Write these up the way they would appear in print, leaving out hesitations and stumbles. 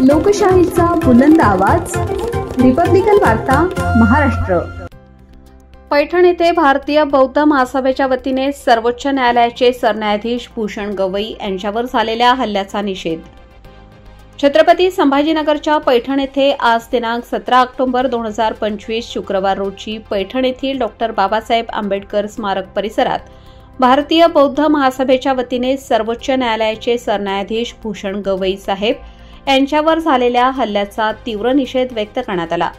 लोकशाहीचा बुलंद आवाज, रिपब्लिकन वार्ता महाराष्ट्र। पैठण येथे भारतीय बौद्ध महासभेच्या वतीने सर्वोच्च न्यायालयाचे सरन्यायाधीश भूषण गवई यांच्यावर झालेल्या हल्ल्याचा निषेध। छत्रपती संभाजीनगरच्या पैठण येथे आज दिनांक 17 ऑक्टोबर 2025 शुक्रवार रोजी पैठण येथील डॉ. बाबासाहेब आंबेडकर स्मारक परिसरात भारतीय बौद्ध महासभेच्या वतीने सर्वोच्च न्यायालयाचे सरन्यायाधीश भूषण गवई साहेब यांच्यावर झालेल्या हल्ल्याचा तीव्र निषेध व्यक्त करण्यात आला।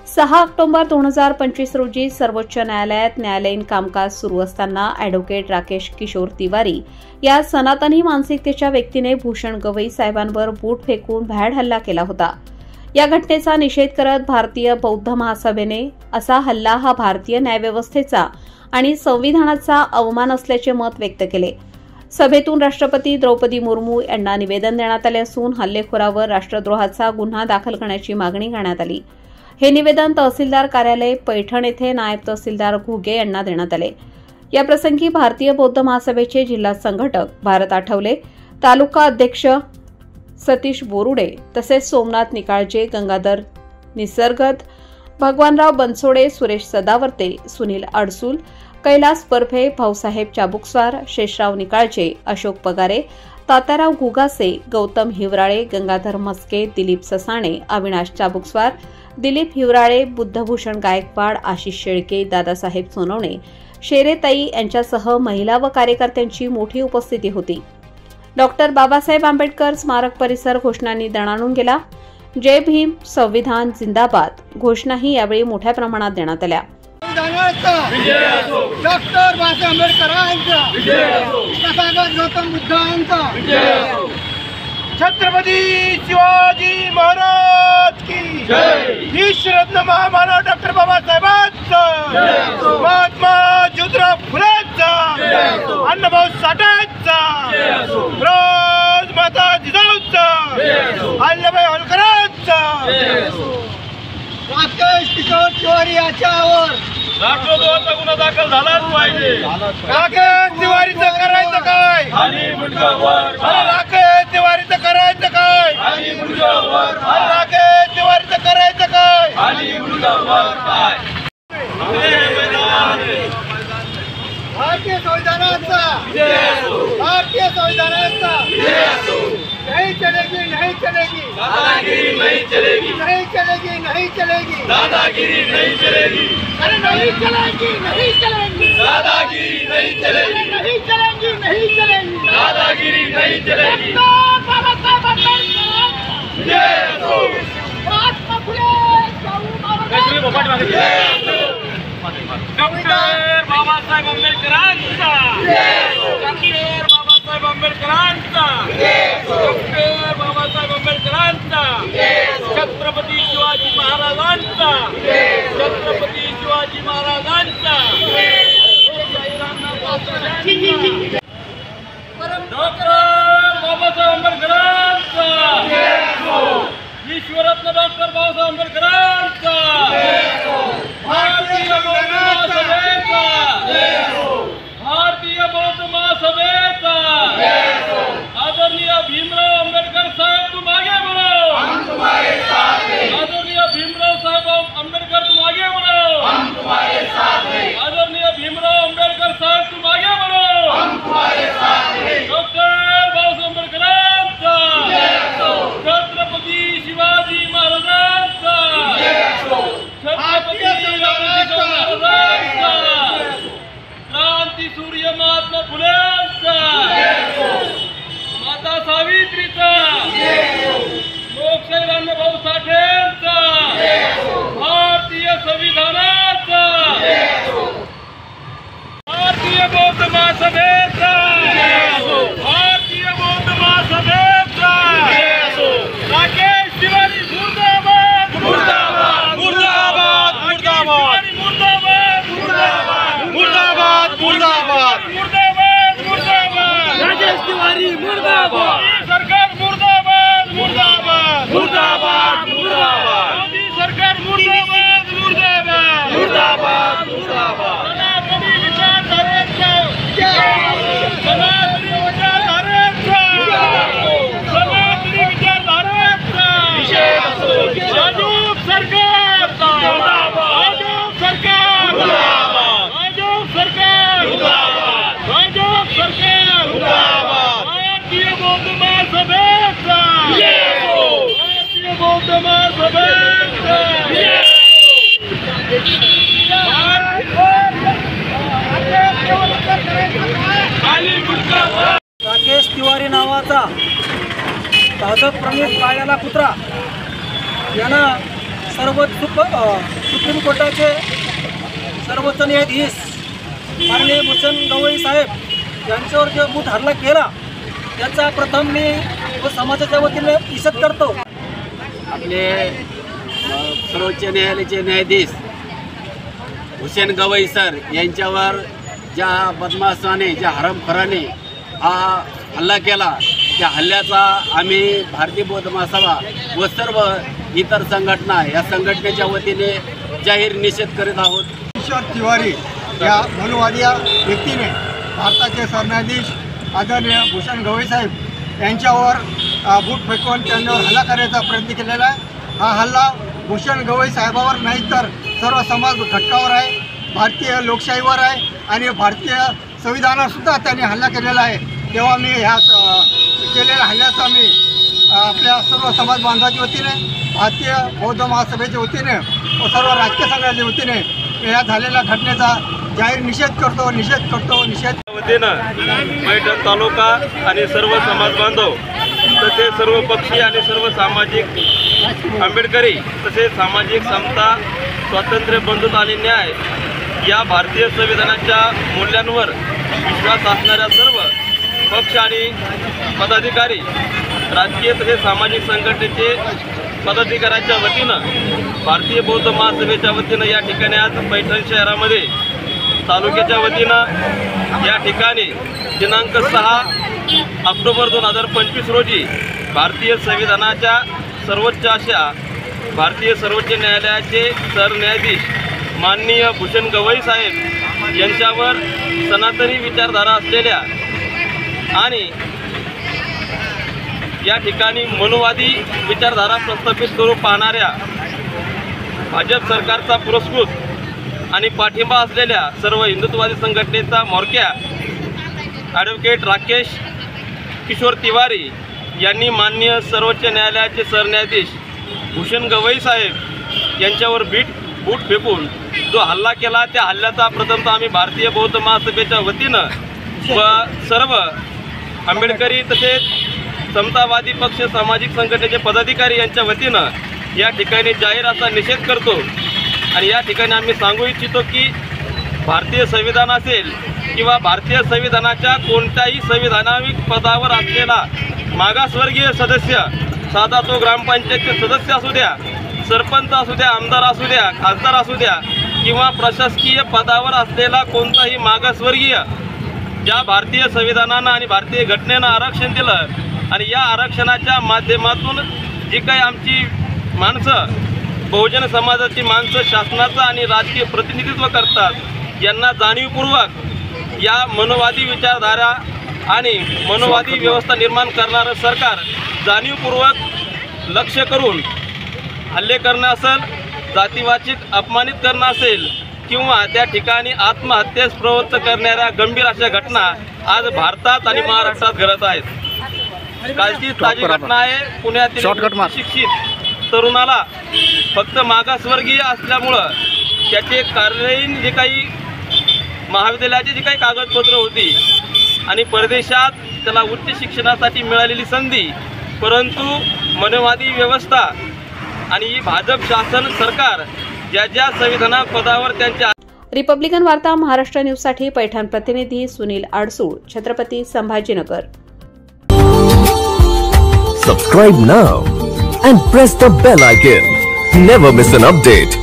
6 ऑक्टोबर 2025 रोजी सर्वोच्च न्यायालयात न्यायालयीन कामकाज सुरू असताना अॅडव्होकेट राकेश किशोर तिवारी या सनातनी मानसिकतेच्या व्यक्तीने भूषण गवई साहेबांवर बूट फेकून भ्याड हल्ला केला होता। या घटनेचा निषेध करत भारतीय बौद्ध महासभेने असा हल्ला हा भारतीय न्यायव्यवस्थेचा आणि संविधानाचा अवमान असल्याचे मत व्यक्त केले। सभेतून राष्ट्रपती द्रौपदी मुर्मू यांना निवेदन देण्यात आले असून हल्लेखोरावर राष्ट्रद्रोहाचा गुन्हा दाखल करण्याची मागणी करण्यात आली। हे निवेदन तहसीलदार कार्यालय पैठण येथे नायब तहसीलदार घुगे यांना देण्यात आले। या प्रसंगी भारतीय बौद्ध महासभेचे जिल्हा संघटक भारत आठवले, तालुका अध्यक्ष सतीश बोरुडे तसेच सोमनाथ निकाळजे, गंगाधर निसर्गद, भगवानराव बनसोडे, सुरेश सदावर्ते, सुनील अडसूल, कैलास परफे, भाऊसाहेब चाबुकस्वार, शेषराव निकाळजे, अशोक पगारे, तात्याराव गुगासे, गौतम हिवराळे, गंगाधर मस्के, दिलीप ससाणे, अविनाश चाबुकस्वार, दिलीप हिवराळे, बुद्धभूषण गायकवाड, आशिष शेळके, दादासाहेब सोनवणे, शेरेताई यांच्यासह महिला व कार्यकर्त्यांची मोठी उपस्थिती होती। डॉ. बाबासाहेब आंबेडकर स्मारक परिसर घोषणांनी दणाणून गेला। जय भीम, संविधान जिंदाबाद घोषणाही यावेळी मोठ्या प्रमाणात देण्यात आल्या। डॉक्टर बाबासाहेब आंबेडकरांचा तथागत गौतम बुद्धांचा, छत्रपती शिवाजी महाराज की जय, विश्वरत्न महामानव डॉक्टर बाबासाहेबांचा, महात्मा ज्योतिराव फुलेंचा, अण्णाभाऊ साठेंचा, राजमाता जिजाऊचा, अहिल्याबाई होळकरांचा, राकेश किशोर तिवारी याच्यावर राष्ट्रद्रोहाचा गुन्हा दाखल झालाच पाहिजे। राकेश तिवारीचं करायचं काय? राकेश तिवारीचं करायचं काय? राकेश तिवारीचं करायचं काय? भारतीय संविधानाचा, भारतीय संविधानाचा नहीं चलेगी, नहीं चलेगी, दादागिरी नहीं चलेगी, नहीं चलेगी, नहीं चलेगी, दादागिरी नहीं चलेगी, अरे नहीं चलेगी, नहीं चलेगी, दादागिरी नहीं चलेगी, नहीं चलेगी, नहीं चलेगी, दादागिरी नहीं चलेगी। बाबा साहब आंबेडकर जय हो, महात्मा फुले डॉक्टर बाबासाहेब आंबेडकरांचा, डॉक्टर बाबासाहेब आंबेडकरांचा, डॉक्टर बाबासाहेब आंबेडकरांचा, छत्रपती शिवाजी महाराजांचा, छत्रपती शिवाजी महाराजांचा, डॉक्टर बाबासाहेब आंबेडकरांचा, विश्वरत्न डॉक्टर बाबासाहेब आंबेडकरांचा, भारतीय बौद्ध महासभेचा, भारतीय बौद्ध महासभेचा, आदरणीय भीमराव आंबेडकर साहेब तुम आगे बढ़ो, हम तुम्हारे साथ हैं। आदरणीय भीमराव साहेब आंबेडकर तुम आगे बढ़ो, हम तुम्हारे साथ हैं। आदरणीय भीमराव आंबेडकर साहेब तुम आगे बढ़ो, हम तुम्हारे साथ हैं। डॉक्टर बाबासाहेब आंबेडकरांचा, छत्रपती शिवाजी महाराजांचा, छत्रपती महाराजांचा, क्रांती सूर्य महात्मा फुलेंचा, माता सावित्रीचा, लोकशाही अण्णाभाऊ साठेंचा, भारतीय संविधानाचा, भारतीय बौद्ध महासभेचा, भारतीय बौद्ध महासभेचा, राकेश तिवारी मुर्दाबाद, मुर्दाबाद, मुर्दाबाद, मुर्दाबाद, मुर्दाबाद, मुर्दाबाद, मुर्दाबाद, मुर्दाबाद, मुर्दाबाद, राकेश तिवारी मुर्दाबाद, सरकार मुर्दाबाद, मुर्दाबाद, मुर्दाबाद, मुर्दाबाद, मोदी सरकार मुर्दाबाद, मुर्दाबाद, मुर्दाबाद, मुर्दाबाद, सनातनी विचारधारेचा जय हो। बौद्ध महासभेचा राकेश तिवारी नावाचा भाजप प्रणित काळ्याला कुत्रा यानं सुप्रीम कोर्टाचे सर्वोच्च न्यायाधीश माननीय भूषण गवई साहेब यांच्यावर जो बूट हल्ला केला त्याचा प्रथम मी व समाजाच्या वतीने निषेध करतो। आपले सर्वोच्च न्यायालयाचे न्यायाधीश भूषण गवई सर यांच्यावर ज्या बदमाशाने ज्या हरामखोराने हा हल्ला केला त्या हल्ल्याचा आम्ही भारतीय बौद्ध महासभा व सर्व इतर संघटना या संघटनेच्या वतीने जाहीर निषेध करीत आहोत। किशोर तिवारी या मनुवादी व्यक्तीने भारताचे सरन्यायाधीश आदरणीय भूषण गवई साहेब यांच्यावर बूट फेकून त्यांच्यावर हल्ला करण्याचा प्रयत्न केलेला आहे। हा हल्ला भूषण गवई साहेबावर नाही तर सर्व समाज घटकावर आहे, भारतीय लोकशाहीवर आहे आणि भारतीय संविधानासुद्धा त्यांनी हल्ला केलेला आहे। तेव्हा मी ह्या केलेल्या हल्ल्याचा मी आपल्या सर्व समाज बांधवाच्या वतीने, भारतीय बौद्ध महासभेच्या वतीने व सर्व राजकीय संघाच्या वतीने या झालेल्या घटनेचा जाहीर निषेध करतो। वतीनं पैठण तालुका आणि सर्व समाज बांधव तसेच सर्व पक्षी आणि सर्व सामाजिक आंबेडकरी तसेच सामाजिक समता, स्वातंत्र्य, बंधुता आणि न्याय या भारतीय संविधानाच्या मूल्यांवर विश्वास असणाऱ्या सर्व पक्ष आणि पदाधिकारी, राजकीय तसेच सामाजिक संघटनेचे पदाधिकाऱ्यांच्या वतीनं भारतीय बौद्ध महासभेच्या वतीनं या ठिकाणी आज पैठण शहरामध्ये तालुक्याच्या वतीनं या ठिकाणी दिनांक 6 ऑक्टोबर 2025 रोजी भारतीय संविधानाच्या सर्वोच्च अशा भारतीय सर्वोच्च न्यायालयाचे सरन्यायाधीश माननीय भूषण गवई साहेब यांच्यावर सनातनी विचारधारा असलेल्या आणि या ठिकाणी मनुवादी विचारधारा प्रस्थापित करू पाहणाऱ्या भाजप सरकारचा पुरस्कृत आणि पाठिंबा असलेल्या सर्व हिंदुत्ववादी संघटनेचा म्होरक्या ॲडव्होकेट राकेश किशोर तिवारी यांनी माननीय सर्वोच्च न्यायालयाचे सरन्यायाधीश भूषण गवई साहेब यांच्यावर बूट फेकून जो हल्ला केला त्या हल्ल्याचा प्रथमतः आम्ही भारतीय बौद्ध महासभेच्या वतीनं व सर्व आंबेडकरी तसेच समतावादी पक्ष, सामाजिक संघटनेचे पदाधिकारी यांच्या वतीनं या ठिकाणी जाहीर असा निषेध करतो। आणि या ठिकाणी आम्ही सांगू इच्छितो की भारतीय संविधान असेल किंवा भारतीय संविधानाच्या कोणत्याही संविधानिक पदावर असलेला मागासवर्गीय सदस्य, साधा तो ग्रामपंचायतचे सदस्य असू द्या, सरपंच असू द्या, आमदार असू द्या, खासदार असू द्या किंवा प्रशासकीय पदावर असलेला कोणताही मागासवर्गीय, ज्या भारतीय संविधानानं आणि भारतीय घटनेनं आरक्षण दिलं आणि या आरक्षणाच्या माध्यमातून जी काही आमची माणसं, बहुजन समाजाची माणसं शासनाचं आणि राजकीय प्रतिनिधित्व करतात, यांना जाणीवपूर्वक या मनोवादी विचारधारा आणि मनोवादी व्यवस्था निर्माण करणारं सरकार जाणीवपूर्वक लक्ष करून हल्ले करणं असेल, जातीवाचिक अपमानित करणं असेल किंवा त्या ठिकाणी आत्महत्येस प्रवृत्त करणाऱ्या गंभीर अशा घटना आज भारतात आणि महाराष्ट्रात घडत आहेत। कालची ताजी घटना आहे पुण्यातील शिक्षित तरुणाला फक्त मागासवर्गीय असल्यामुळं त्याचे कार्यहीन जे काही महाविद्यालयाची जी काही कागदपत्र होती आणि परदेशात त्याला उच्च शिक्षणासाठी मिळालेली संधी, परंतु मनोवादी व्यवस्था आणि भाजप शासन सरकार ज्या संविधान पदावर त्यांच्या। रिपब्लिकन वार्ता महाराष्ट्र न्यूजसाठी पैठण प्रतिनिधी Sunil Adsul, Chhatrapati Sambhajinagar. Subscribe now and press the bell icon. Never miss an update.